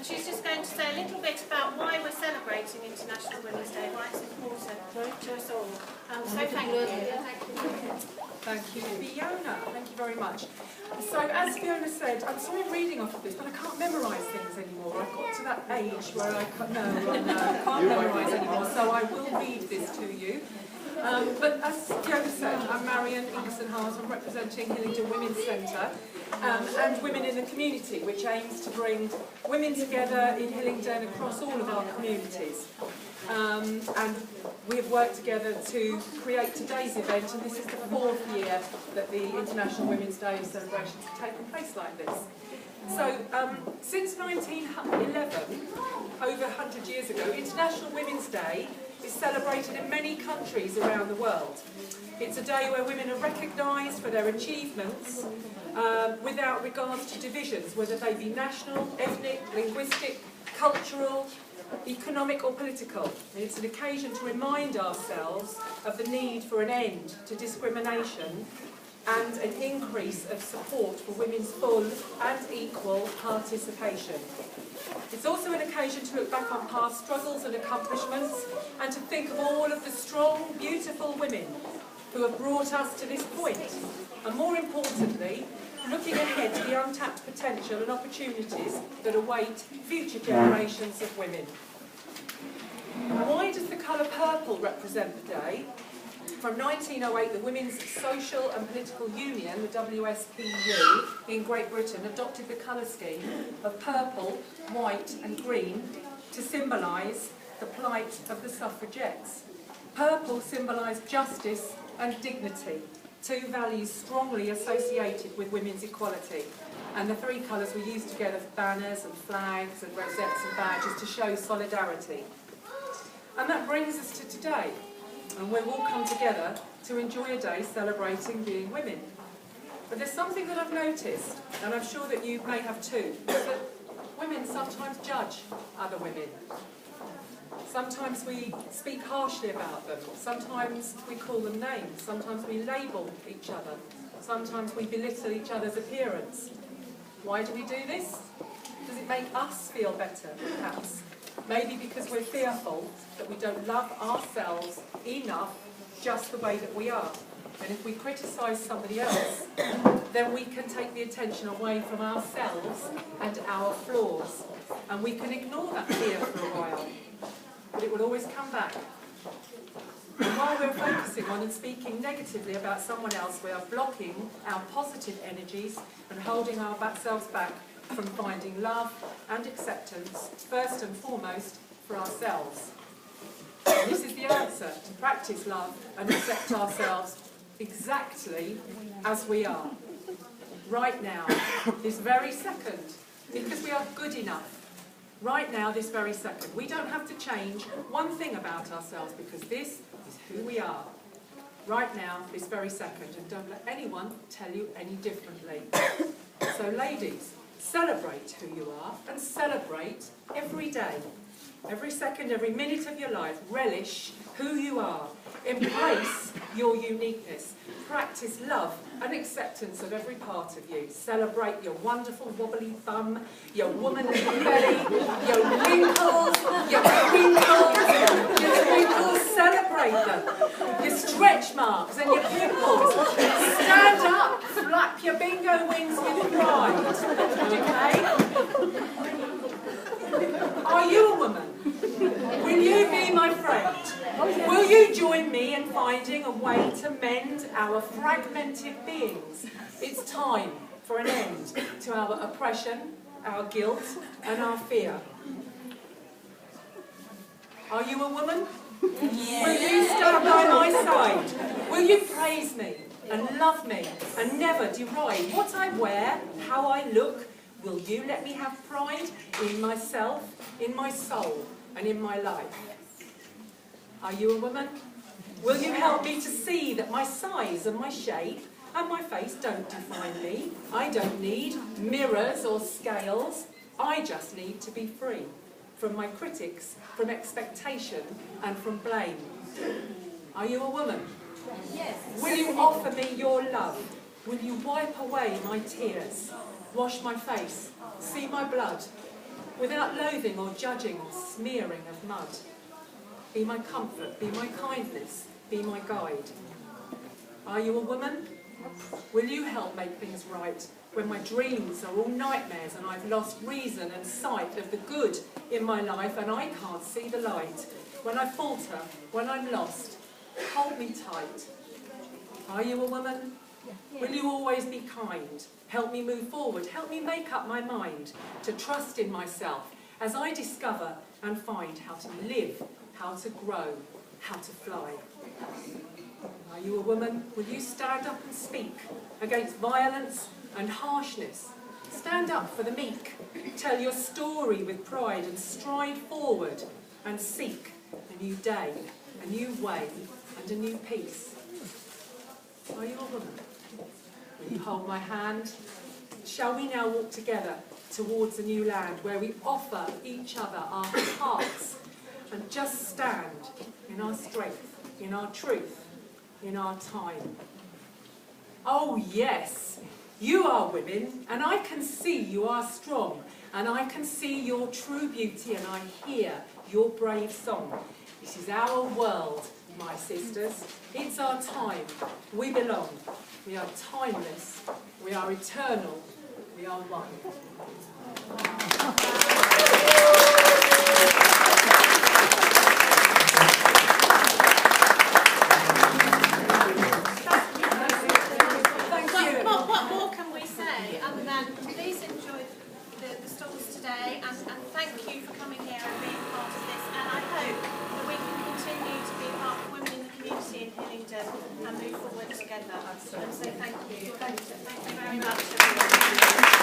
she's just going to say a little bit about why we're celebrating International Women's Day, why it's important to us all. So thank you. Thank you, Fiona. Thank you very much. So, as Fiona said, I'm sorry I'm reading off of this, but I can't memorise things anymore. I've got to that age where I can't memorise anymore, so I will read this to you. But as Fiona said, I'm Marion Ingerson-Heart. I'm representing Hillingdon Women's Centre and Women in the Community, which aims to bring women together in Hillingdon across all of our communities. And we have worked together to create today's event, and this is the 4th year that the International Women's Day celebrations have taken place like this. So, since 1911, over 100 years ago, International Women's Day is celebrated in many countries around the world. It's a day where women are recognised for their achievements without regards to divisions, whether they be national, ethnic, linguistic, cultural, economic or political. And it's an occasion to remind ourselves of the need for an end to discrimination and an increase of support for women's full and equal participation. It's also an occasion to look back on past struggles and accomplishments and to think of all of the strong, beautiful women who have brought us to this point. And more importantly, looking ahead to the untapped potential and opportunities that await future generations of women. Why does the colour purple represent the day? From 1908, the Women's Social and Political Union, the WSPU, in Great Britain adopted the colour scheme of purple, white and green to symbolise the plight of the suffragettes. Purple symbolised justice and dignity, two values strongly associated with women's equality. And the three colours were used together for banners and flags and rosettes and badges to show solidarity. And that brings us to today. And we've all come together to enjoy a day celebrating being women. But there's something that I've noticed, and I'm sure that you may have too, is that women sometimes judge other women. Sometimes we speak harshly about them. Sometimes we call them names. Sometimes we label each other. Sometimes we belittle each other's appearance. Why do we do this? Does it make us feel better, perhaps? Maybe because we're fearful that we don't love ourselves enough just the way that we are. And if we criticise somebody else, then we can take the attention away from ourselves and our flaws. And we can ignore that fear for a while. But it will always come back. And while we're focusing on and speaking negatively about someone else, we are blocking our positive energies and holding ourselves back from finding love and acceptance, first and foremost, for ourselves. And this is the answer, to practice love and accept ourselves exactly as we are. Right now, this very second, because we are good enough. Right now, this very second. We don't have to change one thing about ourselves because this is who we are. Right now, this very second. And don't let anyone tell you any differently. So ladies, celebrate who you are and celebrate every day. Every second, every minute of your life, relish who you are. Embrace your uniqueness. Practice love and acceptance of every part of you. Celebrate your wonderful wobbly bum, your womanly belly, your wrinkles, your twinkles. Celebrate them. Your stretch marks and your pimples. Stand up, flap your bingo wings with pride. Okay? Are you a woman? Will you be my friend? Will you join me in finding a way to mend our fragmented beings? It's time for an end to our oppression, our guilt, and our fear. Are you a woman? Yes. Will you stand by my side? Will you praise me and love me and never deride what I wear, how I look? Will you let me have pride in myself, in my soul, and in my life? Are you a woman? Will you help me to see that my size and my shape and my face don't define me? I don't need mirrors or scales. I just need to be free from my critics, from expectation, and from blame. Are you a woman? Yes. Will you offer me your love? Will you wipe away my tears? Wash my face, see my blood, without loathing or judging or smearing of mud. Be my comfort, be my kindness, be my guide. Are you a woman? Will you help make things right when my dreams are all nightmares and I've lost reason and sight of the good in my life and I can't see the light? When I falter, when I'm lost, hold me tight. Are you a woman? Will you always be kind? Help me move forward, help me make up my mind to trust in myself as I discover and find how to live, how to grow, how to fly. Are you a woman? Will you stand up and speak against violence and harshness? Stand up for the meek. Tell your story with pride and stride forward and seek a new day, a new way and a new peace. Are you a woman? Will you hold my hand? Shall we now walk together towards a new land where we offer each other our hearts and just stand in our strength, in our truth, in our time? Oh yes, you are women, and I can see you are strong, and I can see your true beauty, and I hear your brave song. This is our world, my sisters. It's our time. We belong. We are timeless. We are eternal. We are one. What more can we say other than please enjoy the stalls today and thank you for coming here and being part of this, and I hope that we can continue to be part of women in the community in Hillingdon and move forward together. And so thank you. Thank you very much.